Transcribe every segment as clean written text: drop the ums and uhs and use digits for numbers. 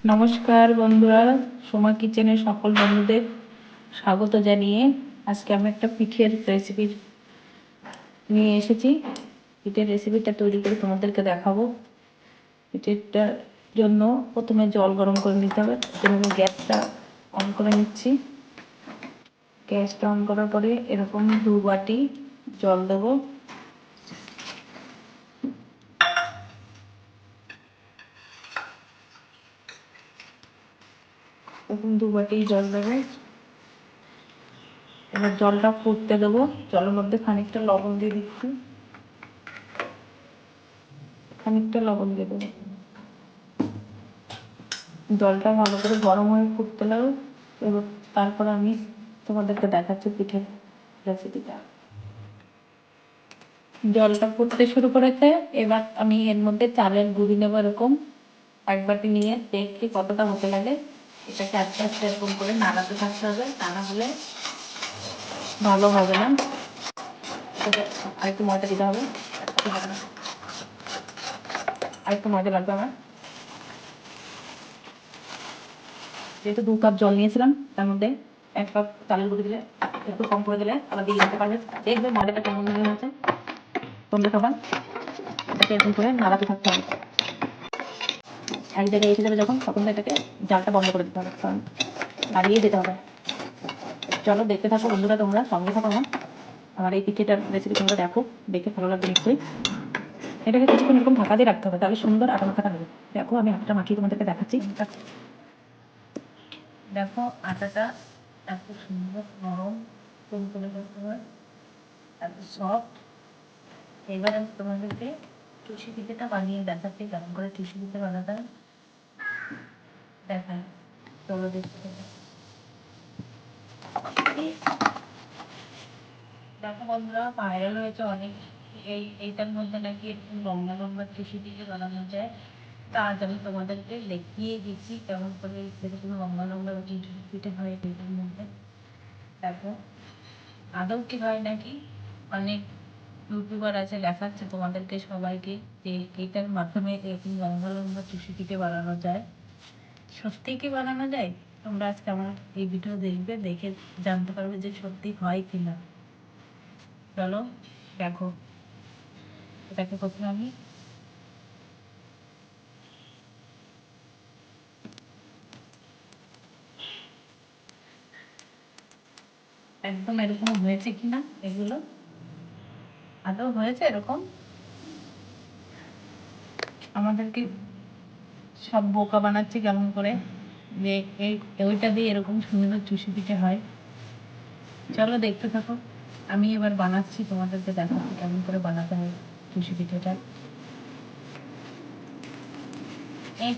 নমস্কার বন্ধুরা, সোমা কিচেনের সকল বন্ধুদের স্বাগত জানিয়ে আজকে আমি একটা পিঠের রেসিপি নিয়ে এসেছি। পিঠের রেসিপিটা তৈরি করে তোমাদেরকে দেখাবো। পিঠেটার জন্য প্রথমে জল গরম করে নিতে হবে। আমি গ্যাসটা অন করে নিচ্ছি। গ্যাসটা অন করার পরে এরকম 2 বাটি জল দেবো। এরকম 2 বাটি জল দেবো। এবার জলটা ফুটতে দেবো। জলের মধ্যে খানিকটা লবণ দিয়ে দিচ্ছি। জলটা ভালো করে গরম হয়ে ফুটতে লাগবে। এবার তারপর আমি তোমাদেরকে দেখাচ্ছি পিঠের রেসিপিটা। জলটা ফুটতে শুরু করেছে। এবার আমি এর মধ্যে চালের গুঁড়ি নেবো। এরকম 1 বাটি নিয়ে দেখছি কতটা হতে লাগে। এটাকে আস্তে আস্তে এরকম করে নাড়াতে থাকতে হবে, তা না হলে ভালো হবে না। আরেকটু ময়দা দিতে হবে। আরেকটু ময়দা লাগবে আমার, যেহেতু 2 কাপ জল নিয়েছিলাম তার মধ্যে 1 কাপ চালের গুঁড়ি দিলে একটু কম করে দিলে আবার দিয়ে দিতে পারবে। দেখবে ময়দাটা কেমন হয়ে গেছে। তোমরা সবাই এটাকে এরকম করে নাড়াতে থাকতে হবে। এক জায়গায় এসে যাবে যখন, তখন এটাকে জালটা বন্ধ করে দিতে হবে, কারণ নাড়িয়ে দিতে হবে। চলো দেখতে থাকো বন্ধুরা, তোমরা সঙ্গে থাকো আমার এই পিঠেটার রেসিপি। তোমরা দেখো, দেখে ভালো লাগবে নিশ্চয়ই। এটাকে কিছুক্ষণ এরকম ঢাকা দিয়ে রাখতে হবে, তাহলে সুন্দর আটা মাখাটা হবে। দেখো আমি আটাটা মাখিয়ে তোমাদেরকে দেখাচ্ছি। দেখো আটাটা এত সুন্দর নরম তুলতুলে করতে হয়, এত সফট। এবার আমি তোমাদেরকে টুসি পিঠেটা বানিয়ে দেখাচ্ছি, কেমন করে টুসি পিঠে বানাতে হয় দেখায়। চলো দেখতে থাকো। দেখো বন্ধুরা, ভাইরাল হয়েছে অনেক এইটার মধ্যে নাকি এরকম লম্বা লম্বা টুসি পিঠে বানানো যায়। তা আজ আমি তোমাদেরকে দেখিয়ে দিচ্ছি কেমন করে এরকম লম্বা লম্বা টুসি পিঠে হয় এটার মধ্যে। দেখো আদৌ কি হয় নাকি, অনেক ইউটিউবার আছে দেখাচ্ছে তোমাদেরকে সবাইকে যে এটার মাধ্যমে এরকম লম্বা লম্বা টুসি পিঠে বানানো যায়। সত্যি কি বানানো যায়? তোমরা আজকে আমার এই ভিডিও দেখবে, দেখে জানতে পারবে যে সত্যি হয় কিনা। চলো দেখো। এটাকে প্রথমে আমি একদম এরকম হয়েছে কিনা, এগুলো আদৌ হয়েছে এরকম? আমাদেরকে সব বোকা বানাচ্ছে কেমন করে যে এই ওইটা দিয়ে এরকম সুন্দর চুষি পিঠে হয়। চলো দেখতে থাকো। আমি এবার বানাচ্ছি, তোমাদেরকে দেখাচ্ছি কেমন করে বানাতে হয় চুষি পিঠেটা। এই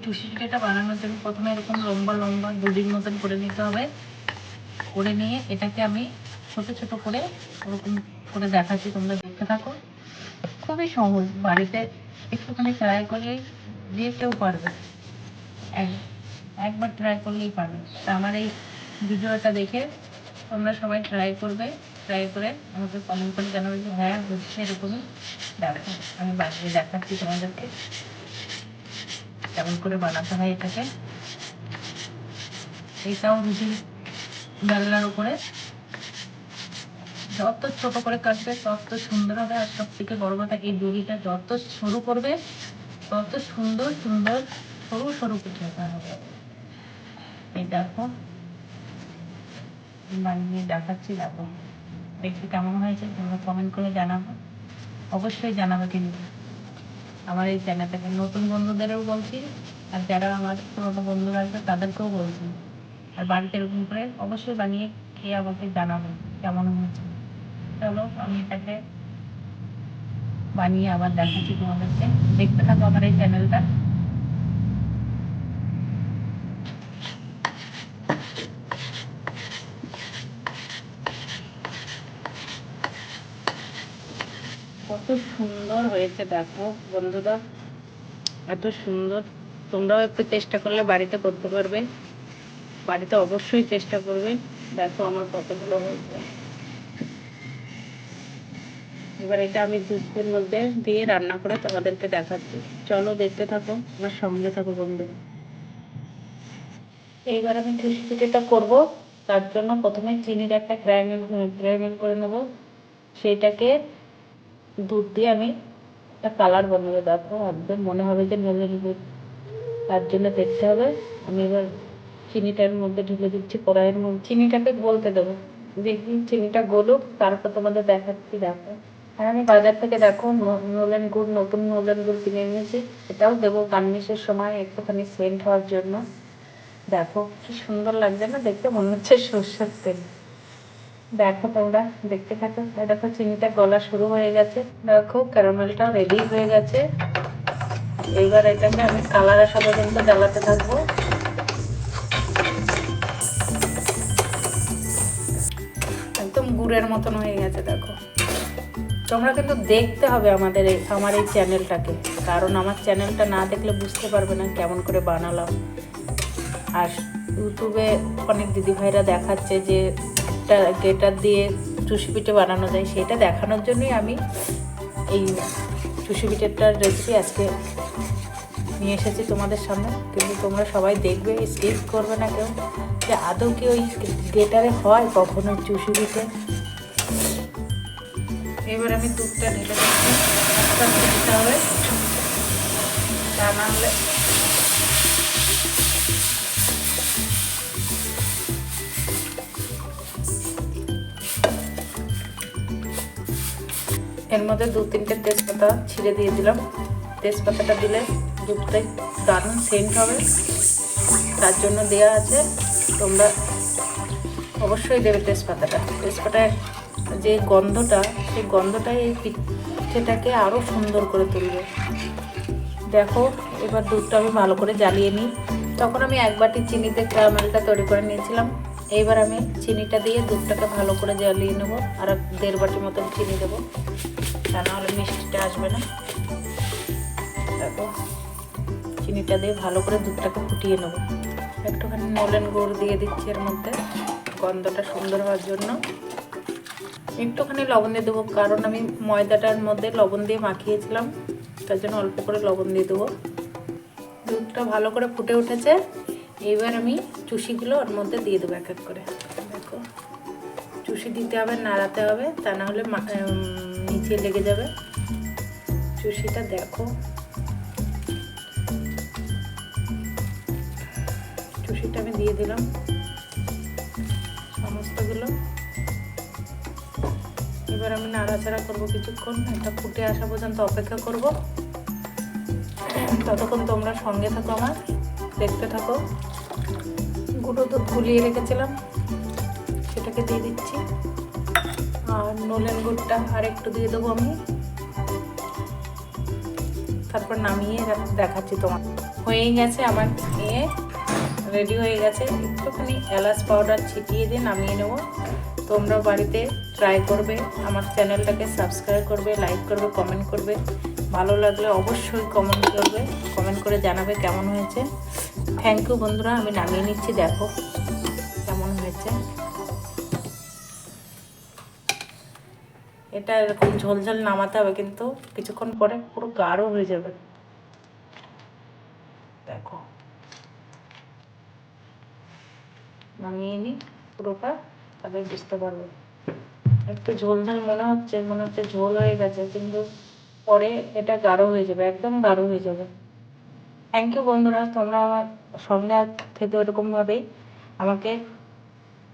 চুষি পিঠেটা বানানোর জন্য প্রথমে এরকম লম্বা লম্বা দুদির মতন করে নিতে হবে। করে নিয়ে এটাকে আমি ছোট ছোট করে ওরকম করে দেখাচ্ছি, তোমরা দেখতে থাকো। খুবই সহজ, বাড়িতে একটুখানি ট্রাই করলেই যে কেউ পারবে। একবার ট্রাই করলেই পারবে। তা আমার এই ভিডিওটা দেখে তোমরা সবাই ট্রাই করবে। ট্রাই করে আমাকে কমেন্ট করে জানাবে যে হ্যাঁ হচ্ছে এরকমই। দেখো আমি বানিয়ে দেখাচ্ছি তোমাদেরকে কেমন করে বানাতে হয় এটাকে। এটাও রুটির বেলনার উপরে যত ছোট করে কাটবে তত সুন্দর হবে। আর সব থেকে বড় কথা, এই দড়িটা যত সরু করবে তত সুন্দর সুন্দর সরু সরু পিঠে হবে। এই দেখো বানিয়ে দেখাচ্ছি, দেখো দেখতে কেমন হয়েছে তোমরা কমেন্ট করে জানাবো। অবশ্যই জানাবে কিন্তু। আমার এই চ্যানেলটাকে নতুন বন্ধুদেরও বলছি, আর যারা আমার পুরোনো বন্ধুরা আছে তাদেরকেও বলছি। আর বাড়িতে এরকম করে অবশ্যই বানিয়ে খেয়ে আমাকে জানাবে কেমন হয়েছে। চলো আমি এটাকে বানিয়ে আবার দেখাচ্ছি তোমাদেরকে। দেখতে থাকো আমার এই চ্যানেলটা। কত সুন্দর হয়েছে দেখো বন্ধুরা, এত সুন্দর। তোমরাও একটু চেষ্টা করলে বাড়িতে করতে পারবে। বাড়িতে অবশ্যই চেষ্টা করবে। দেখো আমার কতগুলো হয়েছে। এবার এটা আমি দুধের মধ্যে দিয়ে রান্না করে তোমাদেরকে দেখাচ্ছি। চলো দেখতে থাকো, আমার সঙ্গে থাকো বন্ধু। এইবার আমি টুসি পিঠেটা করবো। তার জন্য প্রথমে চিনির একটা গ্রাইন্ড করে নেবো। সেইটাকে দুধ দিয়ে আমি একটা কালার বানাবো। দেখো একদম মনে হবে যে নলেন গুড়। তার জন্য দেখতে হবে। আমি এবার চিনিটার মধ্যে ঢেলে দিচ্ছি কড়াইয়ের মধ্যে। চিনিটাকে গলতে দেবো। দেখি চিনিটা গলুক, তারপর তোমাদের দেখাচ্ছি। দেখো আর আমি বাজার থেকে দেখো নলেন গুড়, নতুন নলেন গুড় কিনে এনেছি। এটাও দেবো গার্নিশের সময় একটুখানি সেন্ট হওয়ার জন্য। দেখো কি সুন্দর লাগছে না দেখতে, মনে হচ্ছে সর্ষের তেল। দেখো তোমরা দেখতে থাকো। দেখো চিনিটা গলা শুরু হয়ে গেছে। দেখো ক্যারামেলটা রেডি হয়ে গেছে। এইবার এটাকে আমি কালার আসা পর্যন্ত জ্বালাতে থাকবো। একদম গুড়ের মতন হয়ে গেছে। দেখো তোমরা কিন্তু দেখতে হবে আমার এই চ্যানেলটাকে, কারণ আমার চ্যানেলটা না দেখলে বুঝতে পারবে না কেমন করে বানালাম। আর ইউটিউবে অনেক দিদিভাইরা দেখাচ্ছে যে গেটার দিয়ে চুষি পিঠে বানানো যায়, সেটা দেখানোর জন্যই আমি এই চুষি পিঠেটার রেসিপি আজকে নিয়ে এসেছি তোমাদের সামনে। কিন্তু তোমরা সবাই দেখবে, স্কিপ করবে না কেউ, যে আদৌ কি ওই গেটারে হয় কখনো চুষি পিঠে। এবার আমি দুধটা ঢেলে দিচ্ছি। আস্তে আস্তে দিতে হবে, তা না হলে এর মধ্যে 2-3টে তেজপাতা ছিঁড়ে দিয়ে দিলাম। তেজপাতাটা দিলে দুধটাই দারুণ সেন্ট হবে, তার জন্য দেওয়া আছে। তোমরা অবশ্যই দেবে তেজপাতাটা। তেজপাতার যে গন্ধটা, সেই গন্ধটাই এই পিঠেটাকে আরও সুন্দর করে তুলবে। দেখো এবার দুধটা আমি ভালো করে জ্বালিয়ে নিই। তখন আমি 1 বাটি চিনিতে ক্যারামেলটা তৈরি করে নিয়েছিলাম। এইবার আমি চিনিটা দিয়ে দুধটাকে ভালো করে জ্বালিয়ে নেবো। আর 1.5 বাটি মতন চিনি দেবো, তা নাহলে মিষ্টিটা আসবে না। দেখো চিনিটা দিয়ে ভালো করে দুধটাকে ফুটিয়ে নেবো। একটুখানি নলেন গুড় দিয়ে দিচ্ছি এর মধ্যে, গন্ধটা সুন্দর হওয়ার জন্য। একটুখানি লবণ দিয়ে দেবো, কারণ আমি ময়দাটার মধ্যে লবণ দিয়ে মাখিয়েছিলাম, তার জন্য অল্প করে লবণ দিয়ে দেবো। দুধটা ভালো করে ফুটে উঠেছে। এইবার আমি চুষিগুলো ওর মধ্যে দিয়ে দেবো এক এক করে। দেখো চুষি দিতে হবে, নাড়াতে হবে, তা না হলে নিচে লেগে যাবে। চুষিটা দেখো, চুষিটা আমি দিয়ে দিলাম সমস্তগুলো। এবার আমি নাড়াচাড়া করবো কিছুক্ষণ, এটা ফুটে আসা পর্যন্ত অপেক্ষা করব। ততক্ষণ তোমরা সঙ্গে থাকো, আমার দেখতে থাকো। গুঁড়ো দুধ গুলিয়ে রেখেছিলাম, সেটাকে দিয়ে দিচ্ছি। আর নলেন গুড়টা আর একটু দিয়ে দেবো আমি। তারপর নামিয়ে দেখাচ্ছি তোমার। হয়েই গেছে আমার নিয়ে, রেডি হয়ে গেছে। একটুখানি এলাচ পাউডার ছিটিয়ে দিয়ে নামিয়ে নেব। তোমরা বাড়িতে ট্রাই করবে, আমার চ্যানেলটাকে সাবস্ক্রাইব করবে, লাইক করবে, কমেন্ট করবে। ভালো লাগলে অবশ্যই কমেন্ট করে জানাবে কেমন হয়েছে। থ্যাংক ইউ বন্ধুরা। আমি নামিয়ে নিচ্ছি, দেখো কেমন হয়েছে। এটা এরকম ঝোলঝোল নামাতে হবে, কিন্তু কিছুক্ষণ পরে পুরো গাঢ় হয়ে যাবে। দেখো নামিয়ে নিই পুরোটা, তাহলে বুঝতে পারবো। একটু ঝোল মনে হচ্ছে ঝোল হয়ে গেছে, কিন্তু পরে এটা গাঢ় হয়ে যাবে, একদম গাঢ় হয়ে যাবে। থ্যাংক ইউ বন্ধুরা, তোমরা আমার সঙ্গে থেকে ওরকমভাবেই আমাকে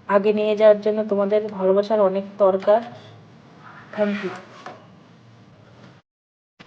আগে নিয়ে যাওয়ার জন্য তোমাদের ভালোবাসার অনেক দরকার। Thank you.